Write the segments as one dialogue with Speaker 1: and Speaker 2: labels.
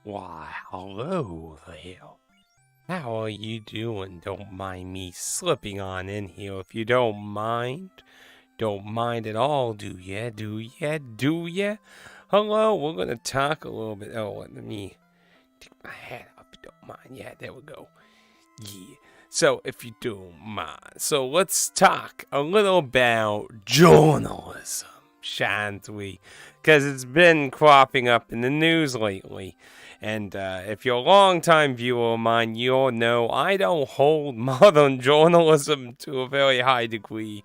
Speaker 1: Why, hello there. How are you doing? Don't mind me slipping on in here if you don't mind. Don't mind at all, do ya? Do ya? Do ya? Hello, we're gonna talk a little bit. Oh, let me take my hat off if you don't mind. Yeah, there we go. Yeah. So, if you don't mind. So, let's talk a little about journalism, shan't we? Because it's been cropping up in the news lately. And if you're a long-time viewer of mine, you'll know I don't hold modern journalism to a very high degree.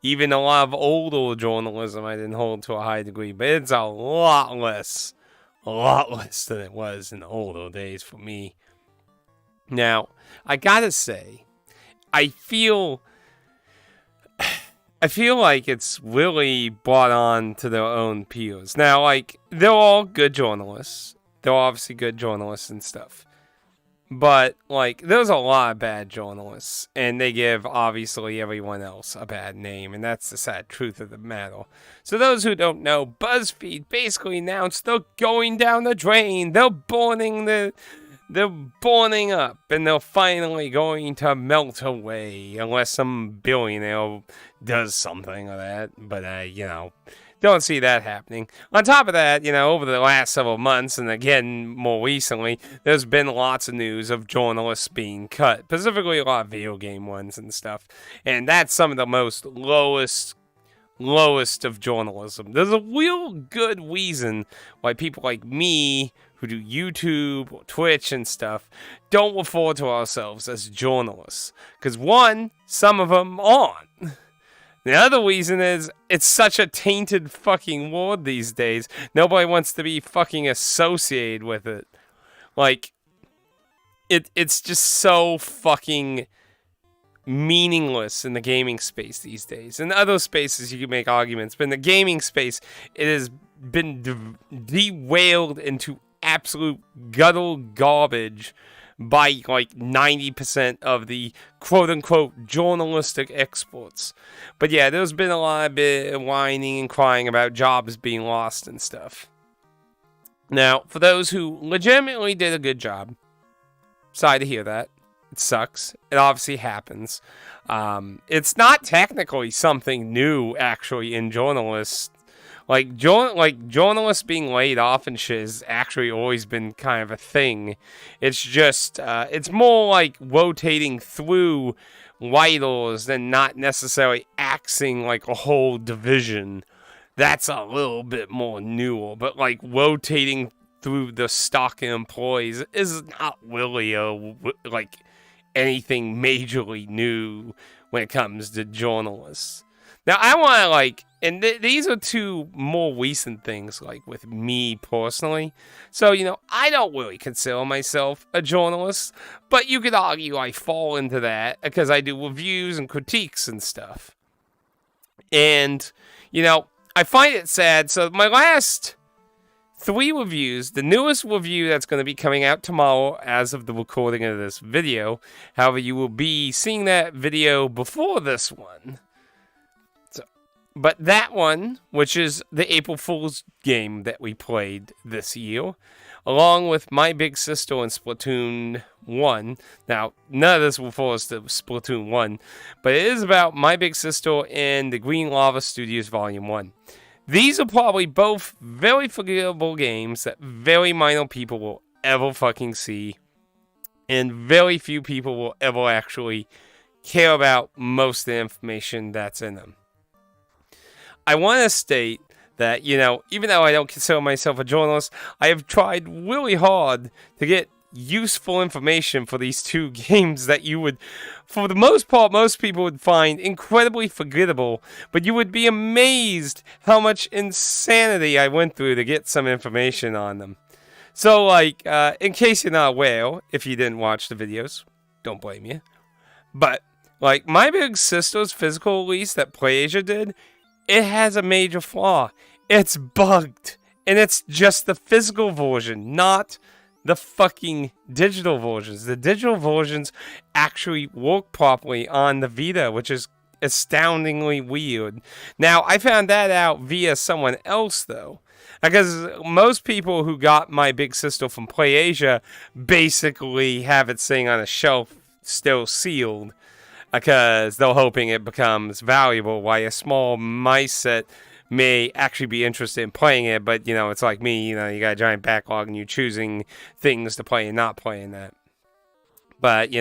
Speaker 1: Even a lot of older journalism I didn't hold to a high degree, but it's a lot less than it was in the older days for me. Now, I gotta say, I feel like it's really brought on to their own peers. Now, like, they're all good journalists. They're obviously good journalists and stuff. But, like, there's a lot of bad journalists. And they give, obviously, everyone else a bad name. And that's the sad truth of the matter. So those who don't know, BuzzFeed basically announced they're going down the drain. They're burning up. And they're finally going to melt away. Unless some billionaire does something of that. But, don't see that happening. On top of that, over the last several months, and again, more recently, there's been lots of news of journalists being cut, specifically a lot of video game ones and stuff. And that's some of the most lowest of journalism. There's a real good reason why people like me, who do YouTube or Twitch and stuff, don't refer to ourselves as journalists. Because one, some of them aren't. The other reason is, it's such a tainted fucking word these days. Nobody wants to be fucking associated with it. Like, it's just so fucking meaningless in the gaming space these days. In other spaces, you can make arguments, but in the gaming space, it has been derailed into absolute gutter garbage by like 90% of the quote-unquote journalistic experts. But yeah, there's been a lot of whining and crying about jobs being lost and stuff. Now, for those who legitimately did a good job, sorry to hear that. It sucks. It obviously happens. It's not technically something new, actually, in journalists. Like journalists being laid off and shit has actually always been kind of a thing. It's just, it's more like rotating through writers than not necessarily axing like a whole division. That's a little bit more newer, but like rotating through the stock employees is not really like anything majorly new when it comes to journalists. Now, I want to, and these are two more recent things, like, with me personally. So, I don't really consider myself a journalist, but you could argue I fall into that because I do reviews and critiques and stuff. And, I find it sad. So, my last 3 reviews, the newest review that's going to be coming out tomorrow as of the recording of this video. However, you will be seeing that video before this one. But that one, which is the April Fool's game that we played this year, along with My Big Sister and Splatoon 1. Now, none of this refers to Splatoon 1, but it is about My Big Sister and the Green Lava Studios Volume 1. These are probably both very forgettable games that very minor people will ever fucking see, and very few people will ever actually care about most of the information that's in them. I want to state that, even though I don't consider myself a journalist, I have tried really hard to get useful information for these 2 games that you would, for the most part, most people would find incredibly forgettable, but you would be amazed how much insanity I went through to get some information on them. So, like, in case you're not aware, if you didn't watch the videos, don't blame you, but, like, My Big Sister's physical release that PlayAsia did, it has a major flaw. It's bugged. And it's just the physical version, not the fucking digital versions. The digital versions actually work properly on the Vita, which is astoundingly weird. Now, I found that out via someone else, though. Because most people who got my big sister from PlayAsia basically have it sitting on a shelf still sealed because they're hoping it becomes valuable, while a small mice set may actually be interested in playing it, but, it's like me, you got a giant backlog and you're choosing things to play and not playing that. But,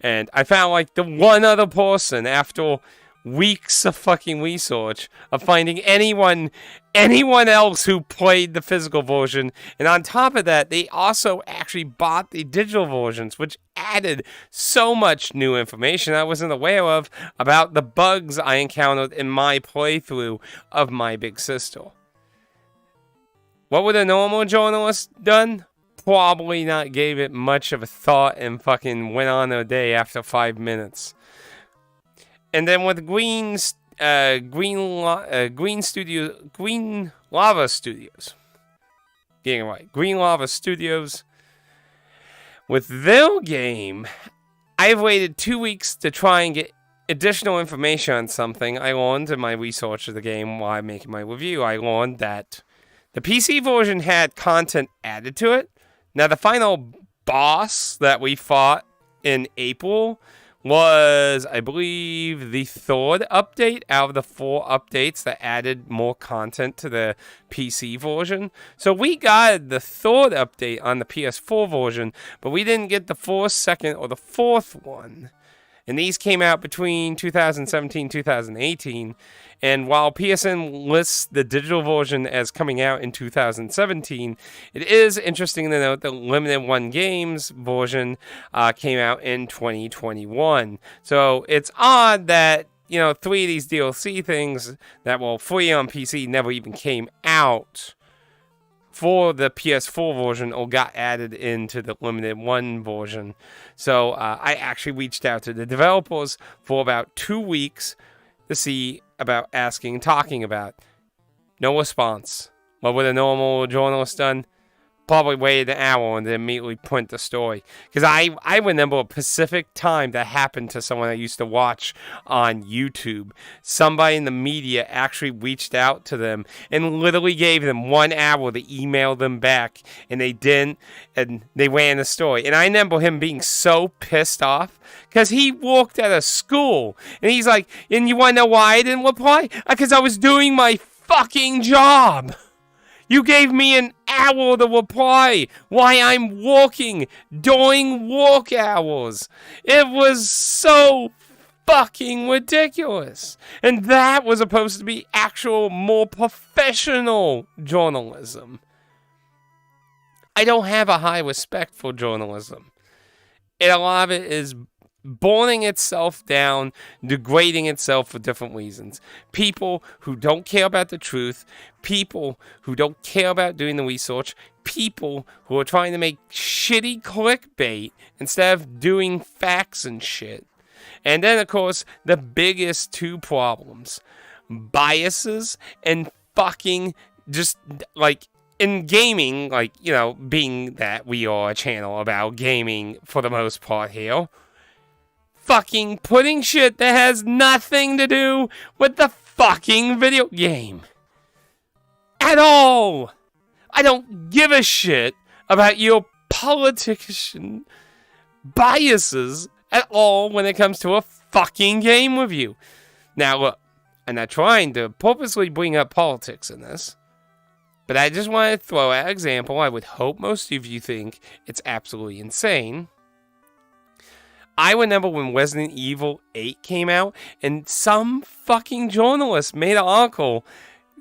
Speaker 1: and I found, like, the one other person after weeks of fucking research of finding anyone else who played the physical version, and on top of that, they also actually bought the digital versions, which added so much new information I wasn't aware of about the bugs I encountered in my playthrough of my big sister. What would a normal journalist done? Probably not gave it much of a thought and fucking went on their day after 5 minutes. And then with Green Lava Studios. Getting it right. Green Lava Studios. With their game, I've waited 2 weeks to try and get additional information on something I learned in my research of the game while I'm making my review. I learned that the PC version had content added to it. Now, the final boss that we fought in April was, I believe, the third update out of the 4 updates that added more content to the PC version. So we got the third update on the PS4 version, but we didn't get the 4th, 2nd, or the 4th one. And these came out between 2017 and 2018. And while PSN lists the digital version as coming out in 2017, it is interesting to note the Limited One Games version came out in 2021. So it's odd that, 3 of these DLC things that were free on PC never even came out for the PS4 version or got added into the Limited One version. So I actually reached out to the developers for about 2 weeks to see about talking about. No response. What would a normal journalist done? Probably waited an hour and then immediately print the story. Because I remember a specific time that happened to someone I used to watch on YouTube. Somebody in the media actually reached out to them and literally gave them 1 hour to email them back. And they didn't. And they ran the story. And I remember him being so pissed off. Because he worked at a school. And he's like, and you want to know why I didn't reply? Because I was doing my fucking job. You gave me an hour to reply while I'm working, during work hours. It was so fucking ridiculous. And that was supposed to be actual, more professional journalism. I don't have a high respect for journalism. And a lot of it is burning itself down, degrading itself for different reasons. People who don't care about the truth, people who don't care about doing the research, people who are trying to make shitty clickbait instead of doing facts and shit. And then, of course, the biggest 2 problems. Biases and fucking just, like, in gaming, like, being that we are a channel about gaming for the most part here, fucking putting shit that has nothing to do with the fucking video game. At all. I don't give a shit about your politician biases at all when it comes to a fucking game review. Now, look, I'm not trying to purposely bring up politics in this, but I just want to throw out an example I would hope most of you think it's absolutely insane. I remember when Resident Evil 8 came out, and some fucking journalist made an article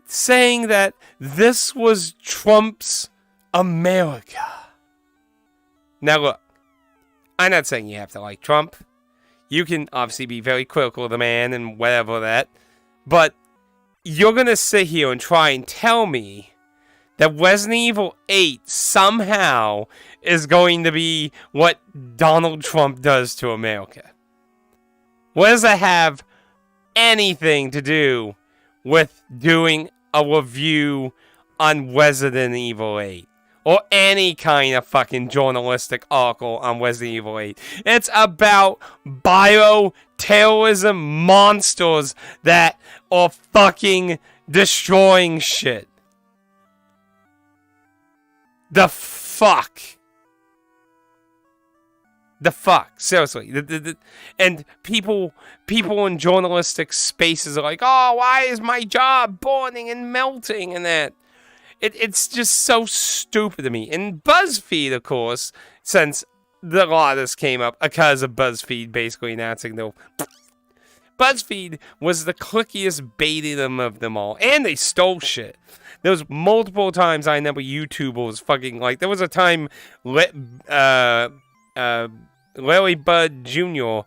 Speaker 1: saying that this was Trump's America. Now look, I'm not saying you have to like Trump. You can obviously be very critical of the man and whatever that, but you're going to sit here and try and tell me that Resident Evil 8 somehow is going to be what Donald Trump does to America. What does that have anything to do with doing a review on Resident Evil 8? or any kind of fucking journalistic article on Resident Evil 8. It's about bioterrorism monsters that are fucking destroying shit. The fuck? The fuck? Seriously. And people in journalistic spaces are like, oh, why is my job burning and melting and that? It's just so stupid to me. And BuzzFeed, of course, since a lot of this came up because of BuzzFeed basically announcing BuzzFeed was the clickiest baiting of them all. And they stole shit. There was multiple times I remember YouTube was fucking like, there was a time Larry Bud Jr.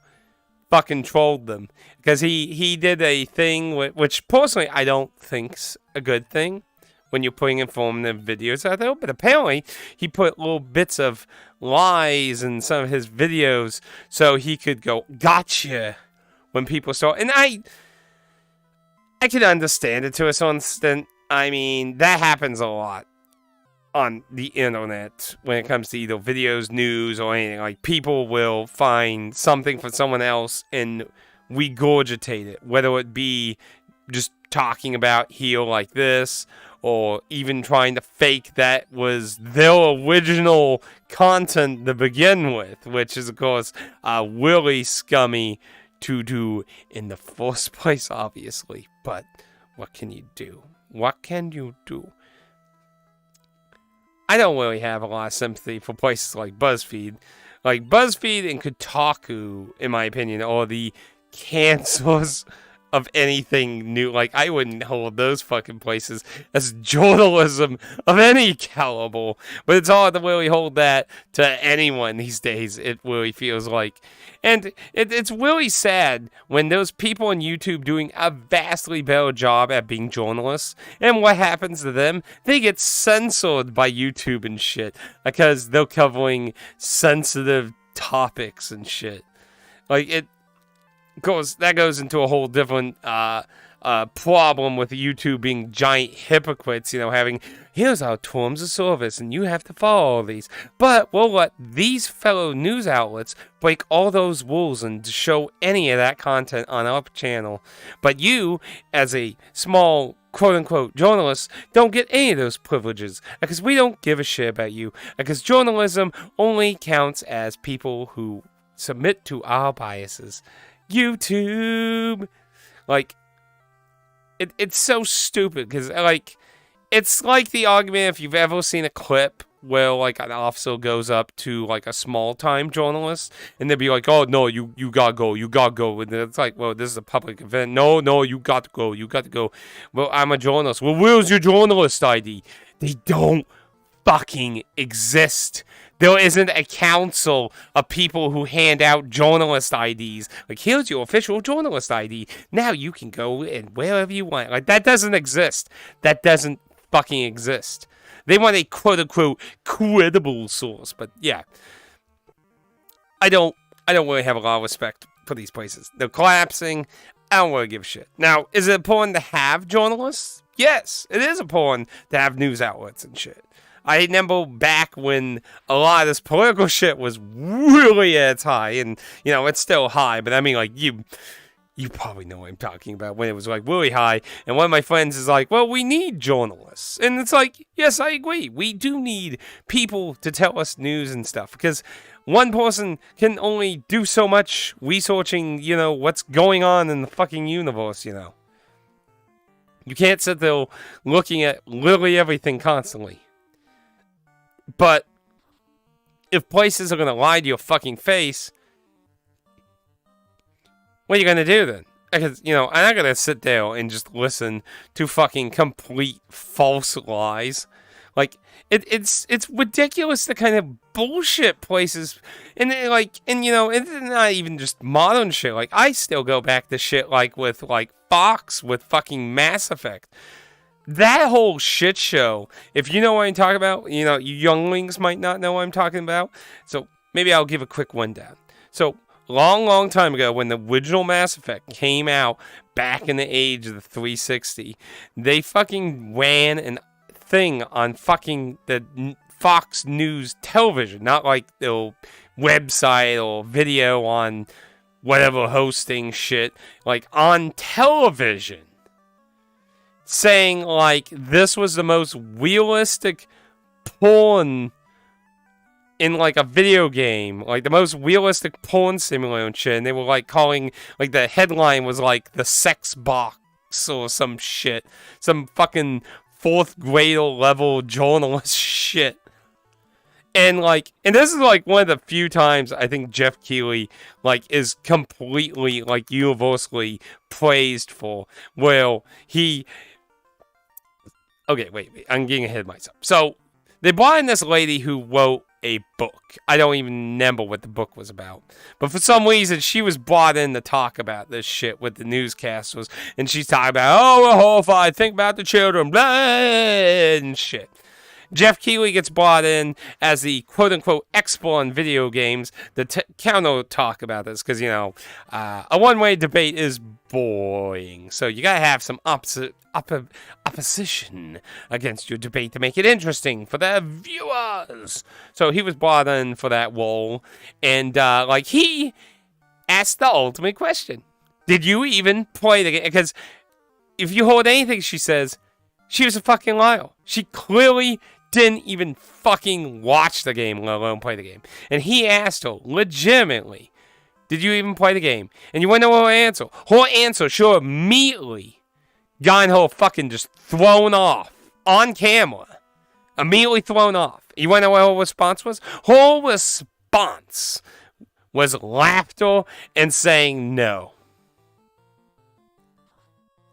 Speaker 1: fucking trolled them. Because he did a thing which personally I don't think's a good thing when you're putting informative videos out there. But apparently he put little bits of lies in some of his videos so he could go, gotcha, when people start. And I can understand it to a certain extent. I mean, that happens a lot on the internet when it comes to either videos, news, or anything. Like, people will find something from someone else and regurgitate it, whether it be just talking about heel like this, or even trying to fake that was their original content to begin with, which is, of course, really scummy to do in the first place, obviously. But what can you do? What can you do? I don't really have a lot of sympathy for places like BuzzFeed. Like, BuzzFeed and Kotaku, in my opinion, are the cancers of anything new. Like, I wouldn't hold those fucking places as journalism of any caliber. But it's hard to really hold that to anyone these days, it really feels like. And it's really sad when those people on YouTube doing a vastly better job at being journalists, and what happens to them? They get censored by YouTube and shit because they're covering sensitive topics and shit. Like, that goes into a whole different problem with YouTube being giant hypocrites, having, here's our terms of service and you have to follow all these. But we'll let these fellow news outlets break all those rules and show any of that content on our channel. But you, as a small quote-unquote journalist, don't get any of those privileges because we don't give a shit about you, because journalism only counts as people who submit to our biases. YouTube, like, it's so stupid because, like, it's like the argument if you've ever seen a clip where, like, an officer goes up to, like, a small-time journalist and they'd be like, oh, no, you gotta go, and it's like, well, this is a public event. No, you got to go. Well, I'm a journalist. Well, where's your journalist ID? They don't fucking exist. There isn't a council of people who hand out journalist IDs. Like, here's your official journalist ID. Now you can go in wherever you want. Like, that doesn't exist. That doesn't fucking exist. They want a quote-unquote credible source. But, yeah. I don't really have a lot of respect for these places. They're collapsing. I don't really give a shit. Now, is it important to have journalists? Yes, it is important to have news outlets and shit. I remember back when a lot of this political shit was really at its high, and, it's still high, but I mean, like, you probably know what I'm talking about, when it was, like, really high, and one of my friends is like, well, we need journalists, and it's like, yes, I agree, we do need people to tell us news and stuff, because one person can only do so much researching, what's going on in the fucking universe, You can't sit there looking at literally everything constantly. But if places are going to lie to your fucking face, what are you going to do then? Because, I'm not going to sit there and just listen to fucking complete false lies. Like, it's ridiculous the kind of bullshit places, and it's not even just modern shit. Like, I still go back to shit like with, like, Fox with fucking Mass Effect. That whole shit show, if you know what I'm talking about, you younglings might not know what I'm talking about, so maybe I'll give a quick rundown. So, long time ago, when the original Mass Effect came out, back in the age of the 360, they fucking ran an thing on fucking the Fox News television, not like the website or video on whatever hosting shit, like on television, saying like this was the most realistic porn in like a video game, like the most realistic porn simulator and shit, and they were like calling, like the headline was like the sex box or some shit, some fucking 4th grade level journalist shit. And like, and this is like one of the few times I think Jeff Keighley like is completely like universally praised for, well, he, okay, wait, I'm getting ahead of myself. So they brought in this lady who wrote a book. I don't even remember what the book was about. But for some reason, she was brought in to talk about this shit with the newscasters. And she's talking about, oh, we're horrified, think about the children, blah, and shit. Jeff Keighley gets brought in as the quote-unquote expert on video games to counter-talk about this. Because, you know, a one-way debate is boring. So you gotta have some opposition against your debate to make it interesting for the viewers. So he was brought in for that role. And, like, he asked the ultimate question. Did you even play the game? Because if you hold anything she says, she was a fucking liar. She clearly didn't even fucking watch the game, let alone play the game. And he asked her, legitimately, did you even play the game? And you want to know her answer? Her answer sure immediately got her fucking just thrown off on camera. Immediately thrown off. You want to know what her response was? Her response was laughter and saying no.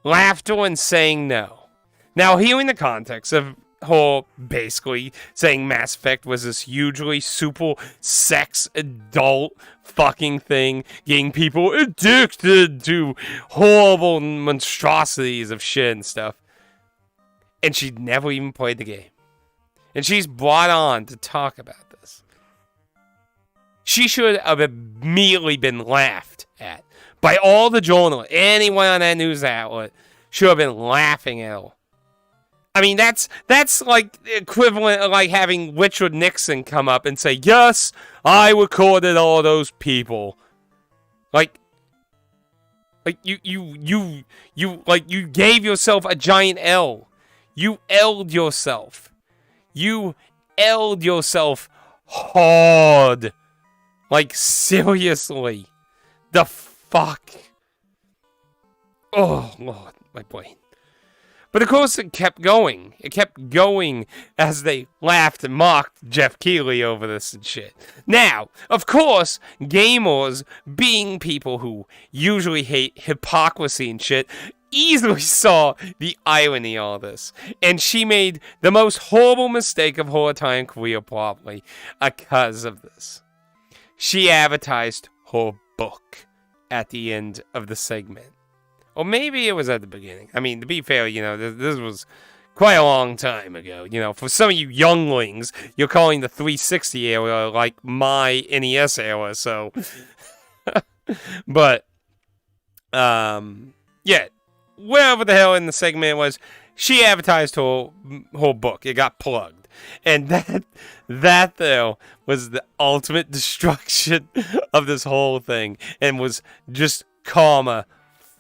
Speaker 1: Laughter and saying no. Now, hearing the context of her basically saying Mass Effect was this hugely super sex adult fucking thing, getting people addicted to horrible monstrosities of shit and stuff. And she'd never even played the game. And she's brought on to talk about this. She should have immediately been laughed at by all the journalists. Anyone on that news outlet should have been laughing at her. I mean, that's like equivalent of like having Richard Nixon come up and say, yes, I recorded all those people. Like you gave yourself a giant L. You L'd yourself. You L'd yourself hard. Like, seriously. The fuck? Oh, Lord, my brain. But of course it kept going. It kept going as they laughed and mocked Jeff Keighley over this and shit. Now, of course, gamers, being people who usually hate hypocrisy and shit, easily saw the irony of all this. And she made the most horrible mistake of her entire career, probably, because of this. She advertised her book at the end of the segment. Or maybe it was at the beginning. I mean, to be fair, you know, this was quite a long time ago. You know, for some of you younglings, you're calling the 360 era like my NES era, so. But, yeah, wherever the hell in the segment was, she advertised her book. It got plugged. And that though, was the ultimate destruction of this whole thing. And was just karma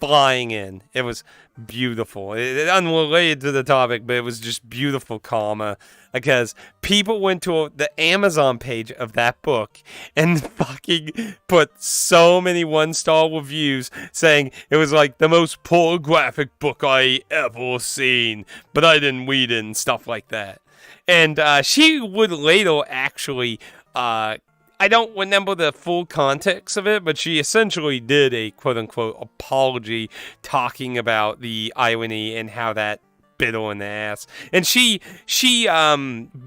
Speaker 1: flying in. It was beautiful. It unrelated to the topic, but it was just beautiful karma. Because people went to the Amazon page of that book and fucking put so many 1-star reviews saying it was like the most pornographic book I ever seen. But I didn't read it and stuff like that. And she would later actually, I don't remember the full context of it, but she essentially did a quote-unquote apology talking about the irony and how that bit her in the ass. And she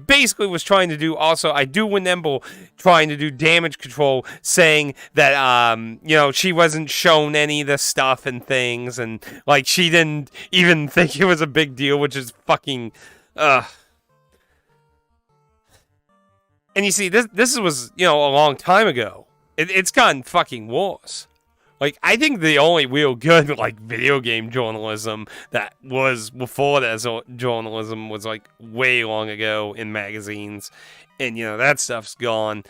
Speaker 1: basically was trying to do also, I do remember trying to do damage control, saying that, you know, she wasn't shown any of the stuff and things, and, like, she didn't even think it was a big deal, which is fucking, And you see, this was, you know, a long time ago. It's gotten fucking worse. Like, I think the only real good, like, video game journalism that was before that journalism was, like, way long ago in magazines. And, you know, that stuff's gone.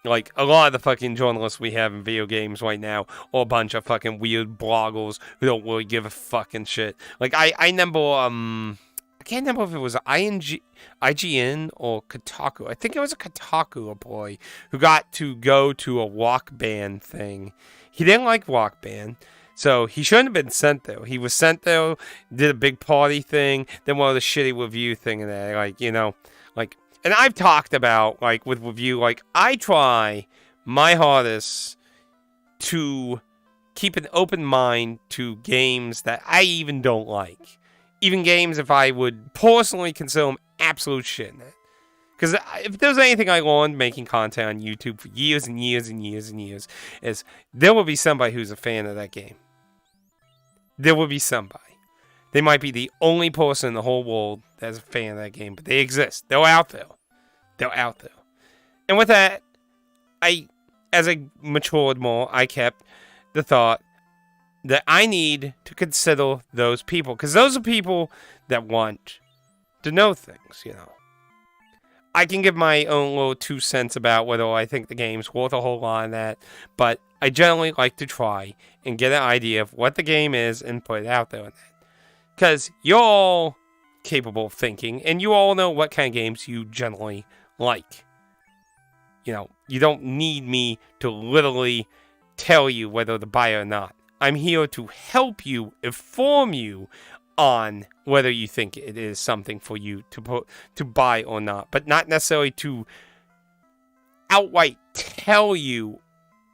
Speaker 1: Like, a lot of the fucking journalists we have in video games right now are a bunch of fucking weird bloggers who don't really give a fucking shit. Like, I remember, I can't remember if it was IGN or Kotaku. I think it was a Kotaku boy who got to go to a Rock Band thing. He didn't like Rock Band, so he shouldn't have been sent there. He was sent there, did a big party thing, then one of the shitty review thing and that, like, you know, like, and I've talked about, like, with review, like, I try my hardest to keep an open mind to games that I even don't like. Even games if I would personally consider them absolute shit in it. Because if there's anything I learned making content on YouTube for years and years and years and years, is there will be somebody who's a fan of that game. There will be somebody. They might be the only person in the whole world that's a fan of that game, but they exist. They're out there. They're out there. And with that, as I matured more, I kept the thought that I need to consider those people. Because those are people that want to know things, you know. I can give my own little 2 cents about whether I think the game's worth a whole lot of that, but I generally like to try and get an idea of what the game is and put it out there on that. Because you're all capable of thinking, and you all know what kind of games you generally like. You know, you don't need me to literally tell you whether to buy it or not. I'm here to help you, inform you on whether you think it is something for you to buy or not, but not necessarily to outright tell you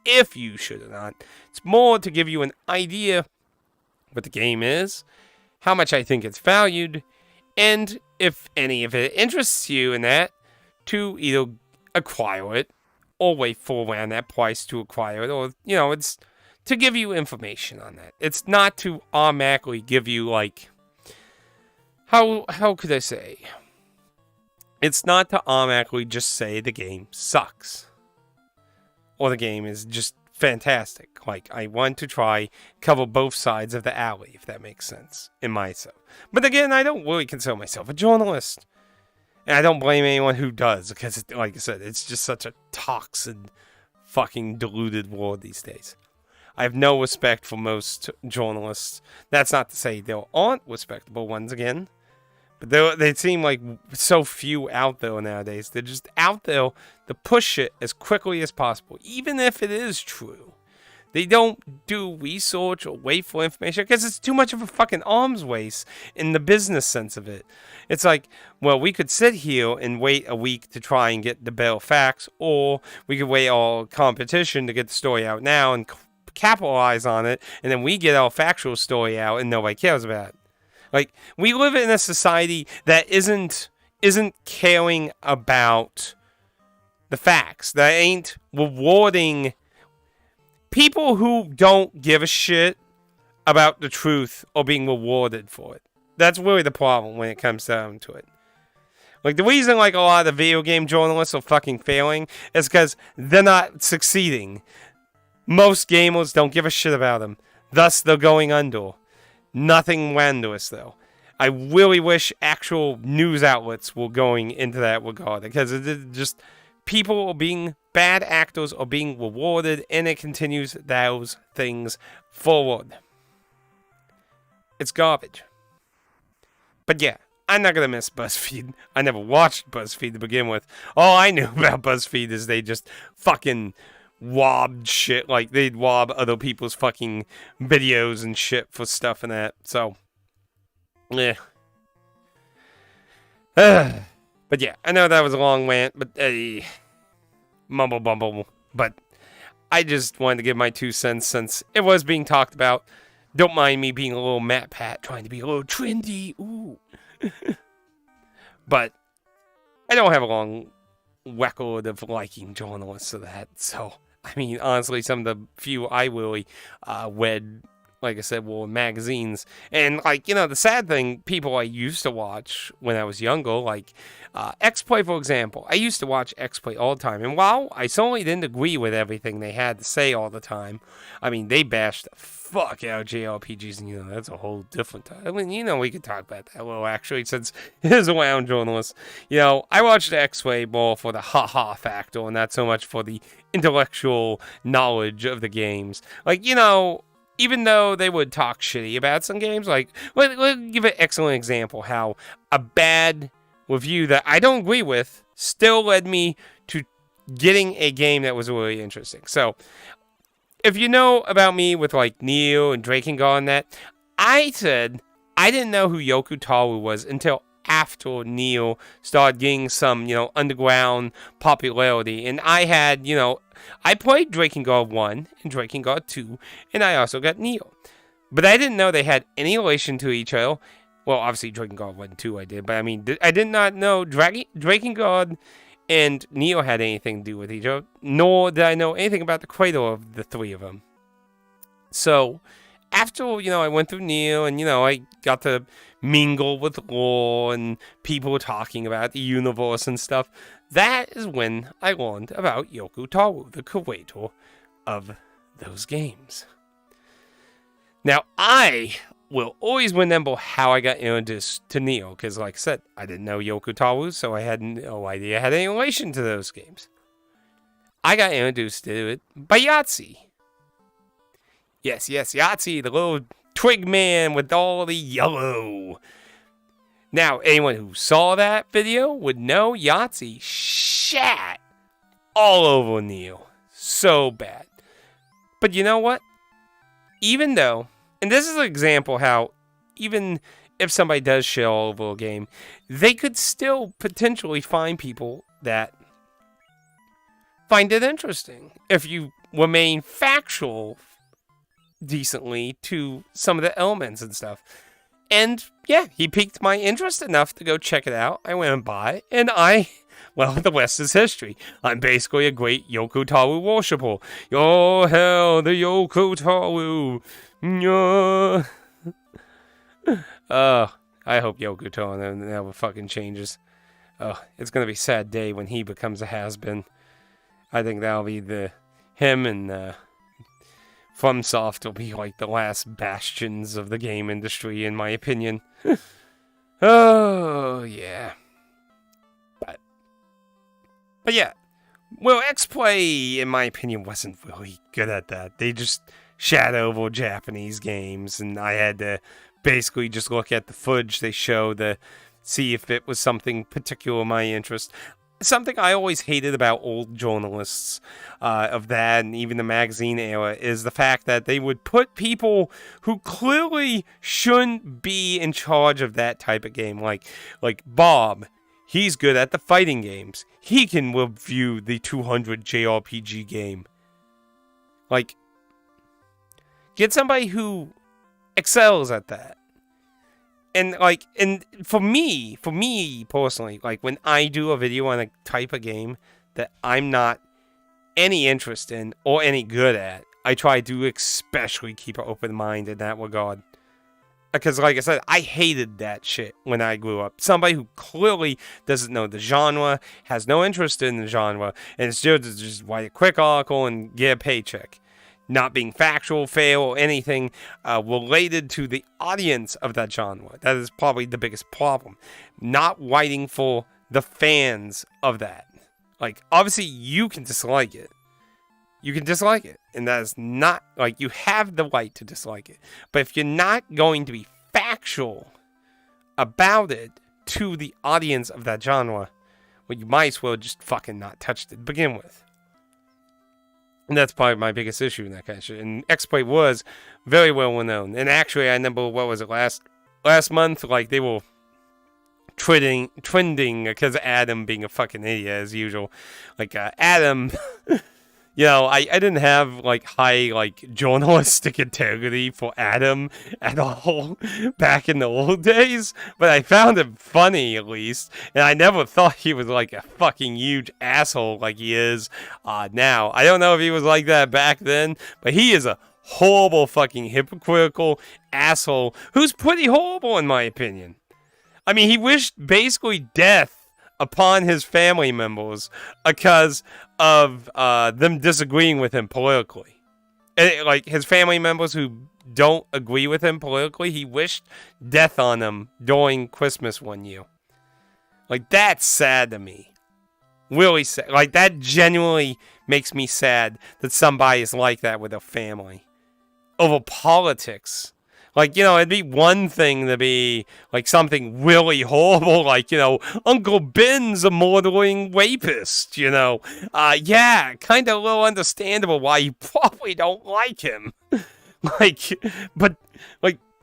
Speaker 1: if you should or not. It's more to give you an idea what the game is, how much I think it's valued, and if any of it interests you in that, to either acquire it or wait for around that price to acquire it, or, you know, it's to give you information on that. It's not to automatically give you, like, how could I say? It's not to automatically just say the game sucks. Or the game is just fantastic. Like, I want to try cover both sides of the alley, if that makes sense, in myself. But again, I don't really consider myself a journalist. And I don't blame anyone who does, because, like I said, it's just such a toxic, fucking deluded world these days. I have no respect for most journalists. That's not to say there aren't respectable ones again. But they seem like so few out there nowadays. They're just out there to push it as quickly as possible, even if it is true. They don't do research or wait for information because it's too much of a fucking arms race in the business sense of it. It's like, well, we could sit here and wait a week to try and get the bare facts, or we could wait our competition to get the story out now and capitalize on it, and then we get our factual story out and nobody cares about it. Like, we live in a society that isn't caring about the facts, that ain't rewarding people who don't give a shit about the truth or being rewarded for it. That's really the problem when it comes down to it. Like, the reason, like, a lot of the video game journalists are fucking failing is because they're not succeeding. Most gamers don't give a shit about them. Thus, they're going under. Nothing wondrous, though. I really wish actual news outlets were going into that regard, because it's just people are being bad actors are being rewarded, and it continues those things forward. It's garbage. But yeah, I'm not gonna miss BuzzFeed. I never watched BuzzFeed to begin with. All I knew about BuzzFeed is they just fucking robbed shit. Like, they'd rob other people's fucking videos and shit for stuff and that. So, yeah. But yeah, I know that was a long rant, but mumble bumble. But I just wanted to give my 2 cents since it was being talked about. Don't mind me being a little Matt Pat, trying to be a little trendy. Ooh. But I don't have a long record of liking journalists or that, so I mean, honestly, some of the few I really read like I said, were magazines. And, like, the sad thing, people I used to watch when I was younger, like X-Play, for example. I used to watch X-Play all the time. And while I certainly didn't agree with everything they had to say all the time, I mean, they bashed the fuck out JRPGs, and, that's a whole different time. I mean, we could talk about that a little, actually, since it is a lounge journalist. I watched X-Play more for the ha-ha factor, and not so much for the intellectual knowledge of the games. Like, even though they would talk shitty about some games, like, let's give an excellent example how a bad review that I don't agree with still led me to getting a game that was really interesting. So, if you know about me with, like, Neo and Drakengard and that, I said I didn't know who Yoko Taro was until after Neo started getting some, underground popularity. And I had, I played Drakengard 1 and Drakengard 2, and I also got Neo. But I didn't know they had any relation to each other. Well, obviously Drakengard 1 and 2 I did, but I mean, I did not know Drakengard and Neo had anything to do with each other, nor did I know anything about the creator of the three of them. So, after, I went through Neo, and, I got to mingle with lore and people talking about the universe and stuff, that is when I learned about Yoko Taro, the creator of those games. Now, I will always remember how I got introduced to Neo, because, like I said, I didn't know Yoko Taro, so I had no idea I had any relation to those games. I got introduced to it by Yahtzee. Yes, Yahtzee, the little twig man with all the yellow. Now, anyone who saw that video would know Yahtzee shat all over Neo. So bad. But you know what? Even though, and this is an example how even if somebody does shit all over a game, they could still potentially find people that find it interesting if you remain factual decently to some of the elements and stuff. And yeah, he piqued my interest enough to go check it out. I went and bought it, and well, the rest is history. I'm basically a great Yoko Taro worshipper. Oh, hell, the Yoko Taro. Yeah. I hope Yoko Taro never fucking changes. It's gonna be a sad day when he becomes a has-been. I think that'll be him and FromSoft will be like the last bastions of the game industry, in my opinion. Oh, yeah. But yeah. Well, X-Play, in my opinion, wasn't really good at that. They just shat over Japanese games, and I had to basically just look at the footage they show to see if it was something particular of my interest. Something I always hated about old journalists of that, and even the magazine era, is the fact that they would put people who clearly shouldn't be in charge of that type of game. Like Bob, he's good at the fighting games. He can review the 200 JRPG game. Like, get somebody who excels at that. And for me personally, like when I do a video on a type of game that I'm not any interest in or any good at, I try to especially keep an open mind in that regard. Because like I said, I hated that shit when I grew up. Somebody who clearly doesn't know the genre, has no interest in the genre, and it's just write a quick article and get a paycheck. Not being factual, fair, or anything related to the audience of that genre. That is probably the biggest problem. Not writing for the fans of that. Like, obviously, you can dislike it. You can dislike it. And that is not, like, you have the right to dislike it. But if you're not going to be factual about it to the audience of that genre, well, you might as well just fucking not touch it to begin with. And that's probably my biggest issue in that kind of shit. And X-Play was very well known. And actually, I remember, what was it, last month? Like, they were trending because of Adam being a fucking idiot, as usual. Like, Adam, I didn't have, like, high, like, journalistic integrity for Adam at all back in the old days. But I found it funny, at least. And I never thought he was, like, a fucking huge asshole like he is now. I don't know if he was like that back then, but he is a horrible fucking hypocritical asshole who's pretty horrible in my opinion. I mean, he wished basically death upon his family members because of them disagreeing with him politically. Like, his family members who don't agree with him politically, he wished death on them during Christmas one year. Like, that's sad to me. Really sad. Like, that genuinely makes me sad that somebody is like that with a family. Over politics. Like, it'd be one thing to be, like, something really horrible, like, Uncle Ben's a murdering rapist, Yeah, kind of a little understandable why you probably don't like him. But,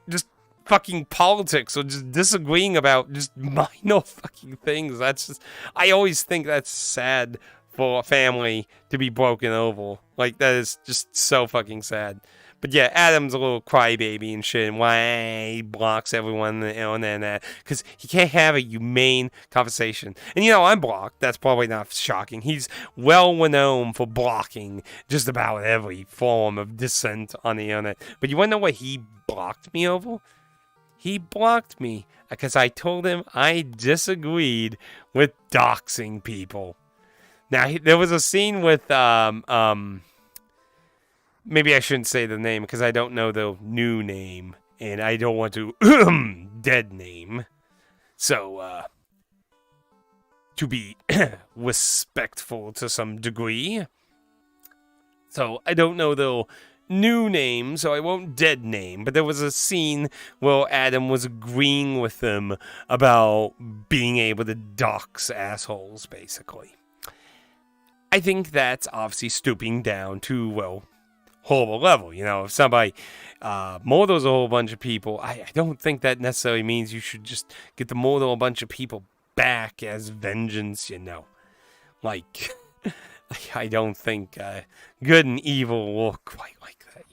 Speaker 1: just fucking politics or just disagreeing about just minor fucking things. That's just, I always think that's sad for a family to be broken over. Like, that is just so fucking sad. But yeah, Adam's a little crybaby and shit, and why he blocks everyone on the internet, because he can't have a humane conversation. And I'm blocked. That's probably not shocking. He's well known for blocking just about every form of dissent on the internet. But you want to know what he blocked me over? He blocked me because I told him I disagreed with doxing people. Now, there was a scene with, maybe I shouldn't say the name because I don't know the new name and I don't want to dead name. So, to be respectful to some degree. So, I don't know the new name, so I won't dead name. But there was a scene where Adam was agreeing with them about being able to dox assholes, basically. I think that's obviously stooping down to, horrible level. If somebody murders a whole bunch of people, I don't think that necessarily means you should just get to murder a bunch of people back as vengeance, Like, I don't think good and evil work quite like that,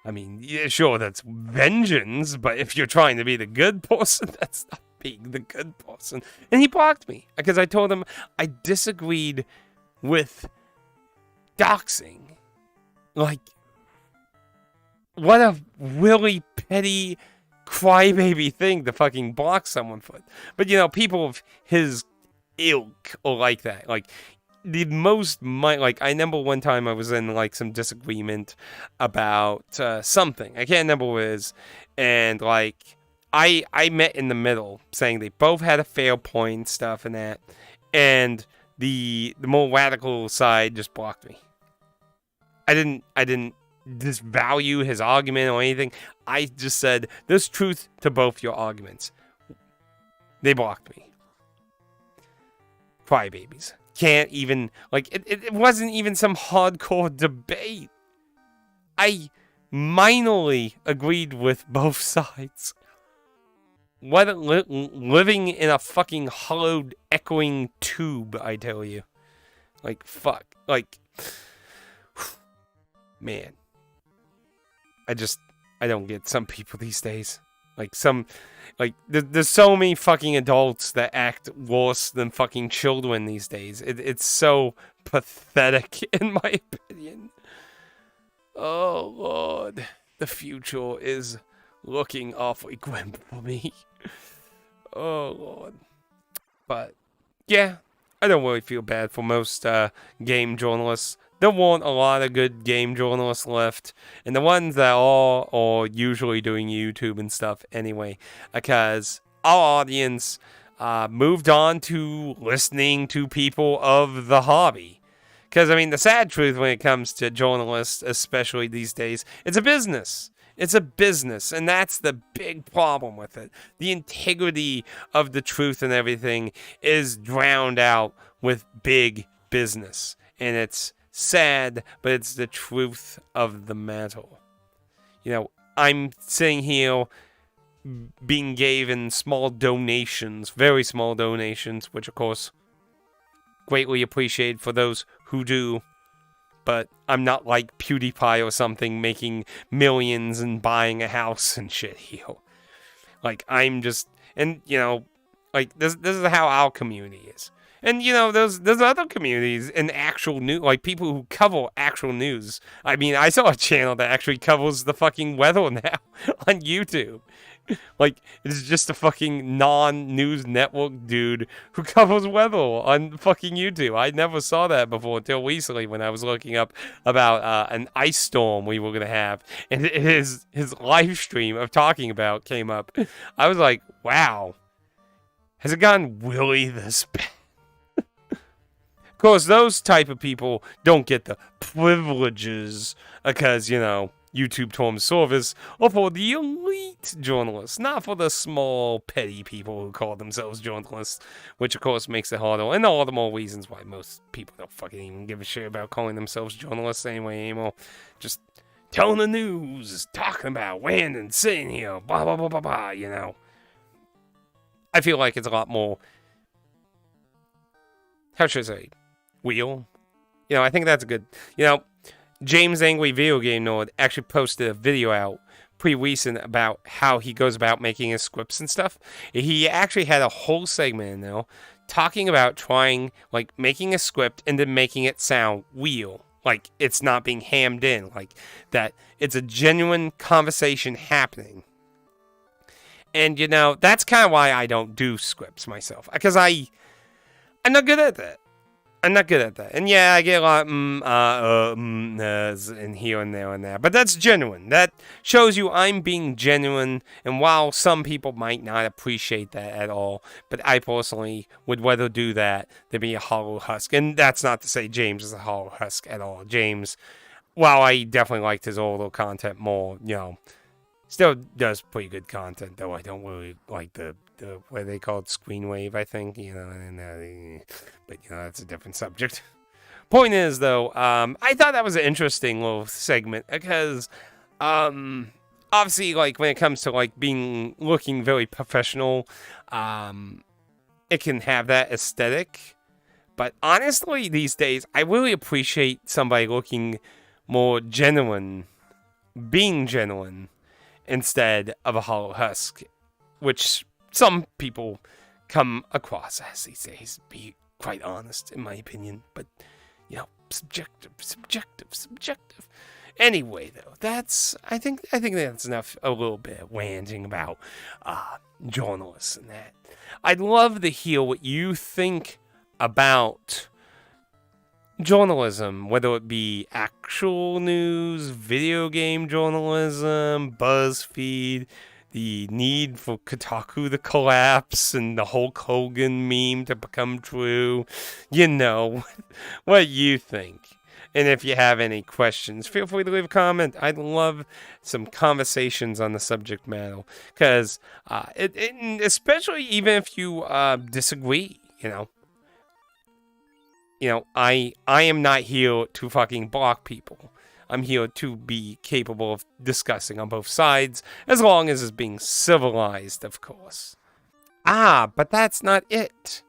Speaker 1: I mean, yeah, sure, that's vengeance, but if you're trying to be the good person, that's not being the good person. And he blocked me because I told him I disagreed with doxing. Like, what a really petty crybaby thing to fucking block someone for. But, people of his ilk are like that. Like, the most, I remember one time I was in, some disagreement about something. I can't remember what it is. And, I met in the middle, saying they both had a fair point and stuff and that. And the more radical side just blocked me. I didn't disvalue his argument or anything. I just said, there's truth to both your arguments. They blocked me. Crybabies. Can't even, it wasn't even some hardcore debate. I minorly agreed with both sides. What living in a fucking hollowed, echoing tube, I tell you. Fuck. Man. I don't get some people these days. There's so many fucking adults that act worse than fucking children these days. It's so pathetic, in my opinion. Oh, Lord. The future is looking awfully grim for me. Oh, Lord. But, yeah, I don't really feel bad for most game journalists. There weren't a lot of good game journalists left. And the ones that are usually doing YouTube and stuff anyway. Because our audience moved on to listening to people of the hobby. Because, I mean, the sad truth when it comes to journalists, especially these days, it's a business. It's a business, and that's the big problem with it. The integrity of the truth and everything is drowned out with big business. And it's sad, but it's the truth of the matter. I'm sitting here being given small donations, very small donations, which, of course, greatly appreciated for those who do. But I'm not like PewDiePie or something making millions and buying a house and shit here. I'm just, and this is how our community is. And there's other communities in actual news, like people who cover actual news. I mean, I saw a channel that actually covers the fucking weather now on YouTube. Like, it's just a fucking non-news network dude who covers weather on fucking YouTube. I never saw that before until recently when I was looking up about an ice storm we were going to have. And his live stream of talking about came up. I was like, wow. Has it gotten really this bad? Of course, those type of people don't get the privileges because, YouTube term service are for the elite journalists, not for the small, petty people who call themselves journalists, which of course makes it harder, and all the more reasons why most people don't fucking even give a shit about calling themselves journalists anymore. Just telling the news, talking about when and sitting here, blah, blah, blah, blah, blah, I feel like it's a lot more, how should I say, real? I think that's a good, James Angry Video Game Nerd actually posted a video out pretty recent about how he goes about making his scripts and stuff. He actually had a whole segment in there talking about trying, like, making a script and then making it sound real. Like, it's not being hammed in. Like, that it's a genuine conversation happening. And, that's kind of why I don't do scripts myself. Because I'm not good at that. And yeah, I get a lot in here and there and there. But that's genuine. That shows you I'm being genuine. And while some people might not appreciate that at all, but I personally would rather do that than be a hollow husk. And that's not to say James is a hollow husk at all. James, while I definitely liked his older content more, still does pretty good content. Though I don't really like the what they call it, screen wave, I think, but that's a different subject. Point is, though, I thought that was an interesting little segment because, obviously, like when it comes to like looking very professional, it can have that aesthetic. But honestly, these days, I really appreciate somebody looking more genuine, being genuine, instead of a hollow husk, which some people come across as these days, be quite honest, in my opinion. But, subjective. Anyway, though, I think that's enough, a little bit of ranting about journalists and that. I'd love to hear what you think about journalism, whether it be actual news, video game journalism, BuzzFeed, the need for Kotaku to collapse and the Hulk Hogan meme to become true. What you think. And if you have any questions, feel free to leave a comment. I'd love some conversations on the subject matter. Because, especially even if you disagree, I am not here to fucking block people. I'm here to be capable of discussing on both sides, as long as it's being civilized, of course. But that's not it.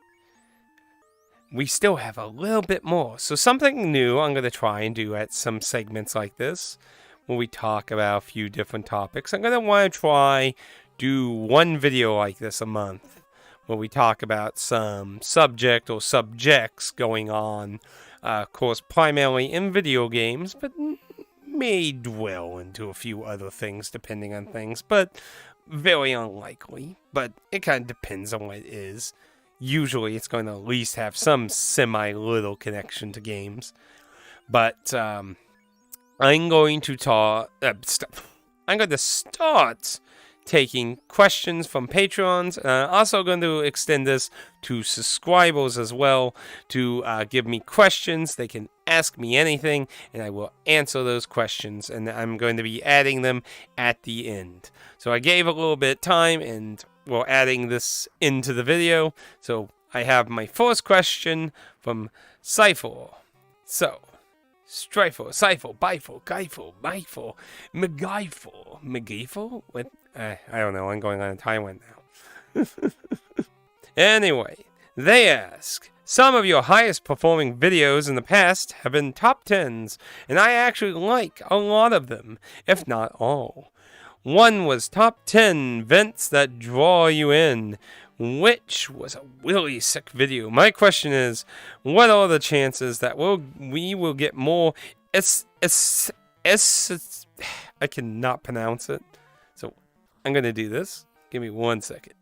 Speaker 1: We still have a little bit more. So something new I'm going to try and do at some segments like this, where we talk about a few different topics. I'm going to want to try do one video like this a month, where we talk about some subject or subjects going on, of course, primarily in video games, but may dwell into a few other things depending on things, but very unlikely. But it kind of depends on what it is. Usually it's going to at least have some semi-little connection to games. But I'm going to start taking questions from Patrons. Also going to extend this to subscribers as well to give me questions. They can ask me anything, and I will answer those questions. And I'm going to be adding them at the end. So I gave a little bit of time, and we're adding this into the video. So I have my first question from Cypher. So, Strifer, Cypher, Bifle, Geifel, Mifle, McGeifel? What? I don't know. I'm going on a Taiwan now. Anyway, they ask, some of your highest performing videos in the past have been top 10s, and I actually like a lot of them, if not all. One was top 10 vents that draw you in, which was a really sick video. My question is, what are the chances that we will get more I cannot pronounce it, so I'm gonna do this. Give me 1 second.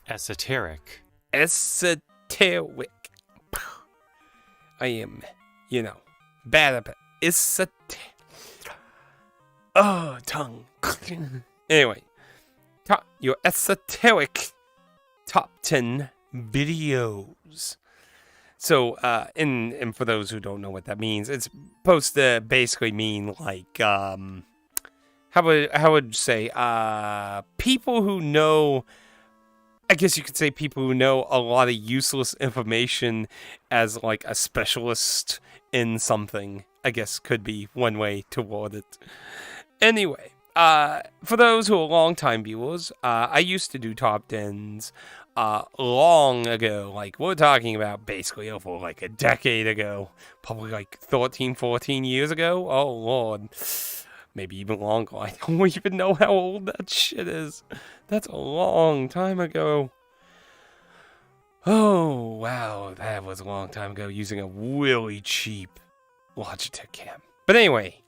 Speaker 2: Esoteric.
Speaker 1: Esoteric. I am, bad at it. Esoteric. Oh, tongue. Anyway, your esoteric top 10 videos. So, and for those who don't know what that means, it's supposed to basically mean like, how would you say, people who know, I guess you could say people who know a lot of useless information as like a specialist in something, I guess could be one way to word it. Anyway, for those who are longtime viewers, I used to do top 10s long ago. Like, we're talking about basically over like a decade ago. Probably like 13, 14 years ago. Oh, Lord. Maybe even longer. I don't even know how old that shit is. That's a long time ago. Oh, wow. That was a long time ago using a really cheap Logitech cam. But anyway,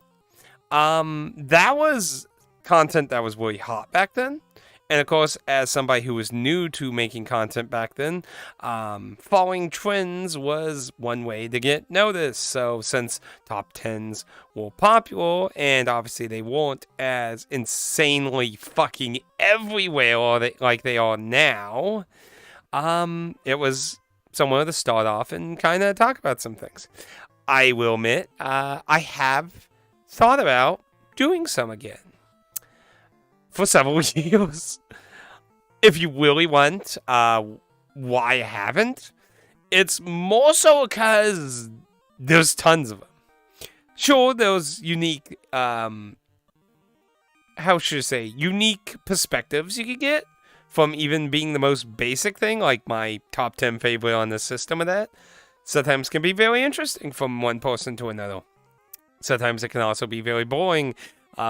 Speaker 1: that was content that was really hot back then. And of course, as somebody who was new to making content back then, following trends was one way to get noticed. So since top 10s were popular, and obviously they weren't as insanely fucking everywhere like they are now, it was somewhere to start off and kind of talk about some things. I will admit, I have thought about doing some again. For several years. If you really want why I haven't, it's more so because there's tons of them. Sure, those unique, how should I say, unique perspectives you could get from even being the most basic thing, like my top 10 favorite on the system of that, sometimes can be very interesting from one person to another. Sometimes it can also be very boring.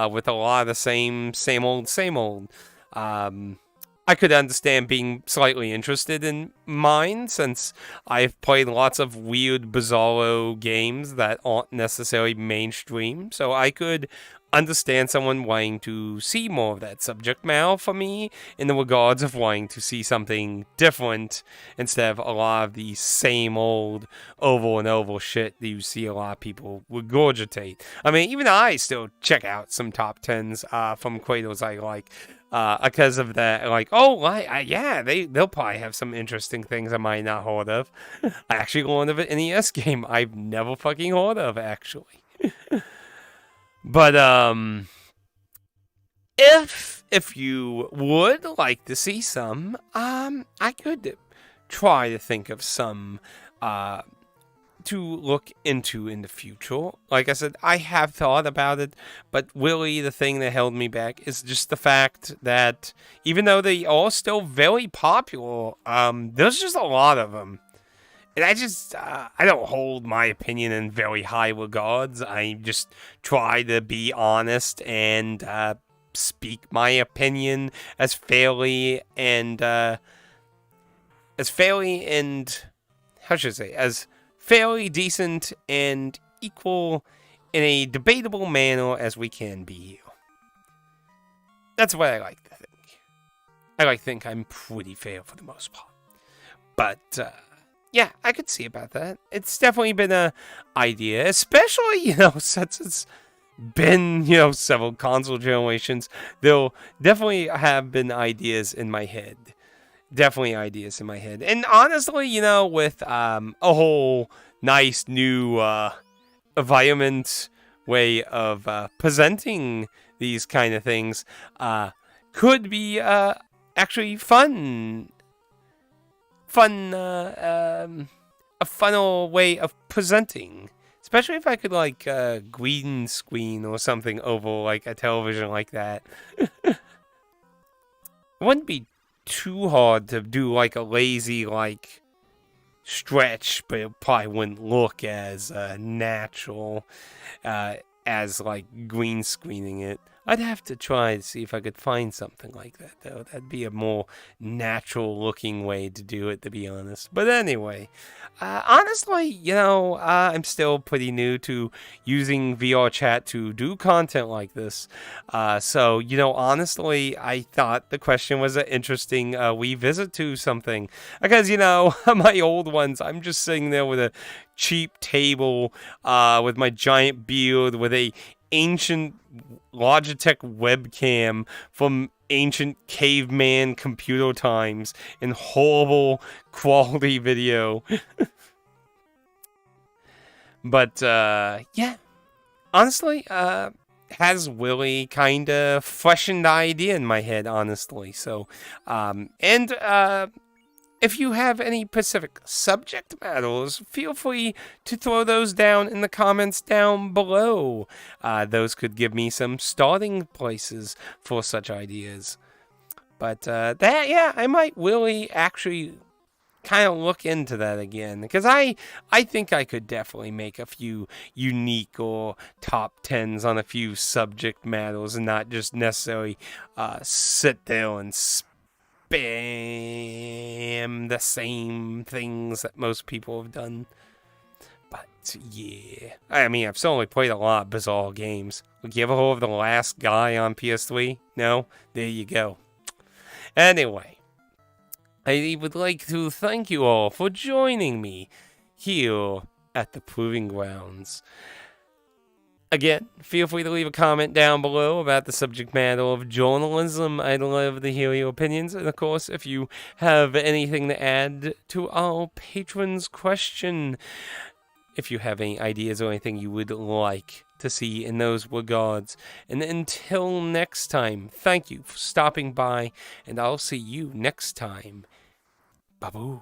Speaker 1: With a lot of the same old. I could understand being slightly interested in mine, since I've played lots of weird, bizarro games that aren't necessarily mainstream, so I could understand someone wanting to see more of that subject matter for me in the regards of wanting to see something different instead of a lot of the same old over and over shit that you see a lot of people regurgitate. I mean, even I still check out some top 10s from creators I like because of that. Like, yeah, they'll probably have some interesting things I might not heard of. I actually learned of an NES game I've never fucking heard of, actually. But if you would like to see some, I could try to think of some to look into in the future. Like I said, I have thought about it, but really the thing that held me back is just the fact that even though they are still very popular, there's just a lot of them. And I just, I don't hold my opinion in very high regards. I just try to be honest and speak my opinion as fairly and, how should I say, as fairly decent and equal in a debatable manner as we can be here. That's what I like to think. I like to think I'm pretty fair for the most part. But, yeah, I could see about that. It's definitely been an idea, especially, since it's been, several console generations. There'll definitely have been ideas in my head. Definitely ideas in my head. And honestly, with a whole nice new environment way of presenting these kind of things, could be actually fun. A funnel way of presenting, especially if I could green screen or something over like a television like that. It wouldn't be too hard to do like a lazy stretch, but it probably wouldn't look as natural as green screening it. I'd have to try to see if I could find something like that, though. That'd be a more natural-looking way to do it, to be honest. But anyway, honestly, I'm still pretty new to using VR chat to do content like this. So, honestly, I thought the question was an interesting revisit to something. Because, my old ones, I'm just sitting there with a cheap table with my giant beard with a ancient Logitech webcam from ancient caveman computer times in horrible quality video. But, yeah. Honestly, has Willie kind of freshened the idea in my head, honestly. So, if you have any specific subject matters, feel free to throw those down in the comments down below. Those could give me some starting places for such ideas. But I might really actually kind of look into that again, because I think I could definitely make a few unique or top 10s on a few subject matters and not just necessarily sit there and spam the same things that most people have done. But yeah, I mean, I've certainly played a lot of bizarre games. Like, you ever heard of The Last Guy on PS3? No? There you go. Anyway, I would like to thank you all for joining me here at the Proving Grounds. Again, feel free to leave a comment down below about the subject matter of journalism. I'd love to hear your opinions. And of course, if you have anything to add to our patrons' question, if you have any ideas or anything you would like to see in those regards. And until next time, thank you for stopping by, and I'll see you next time. Babu.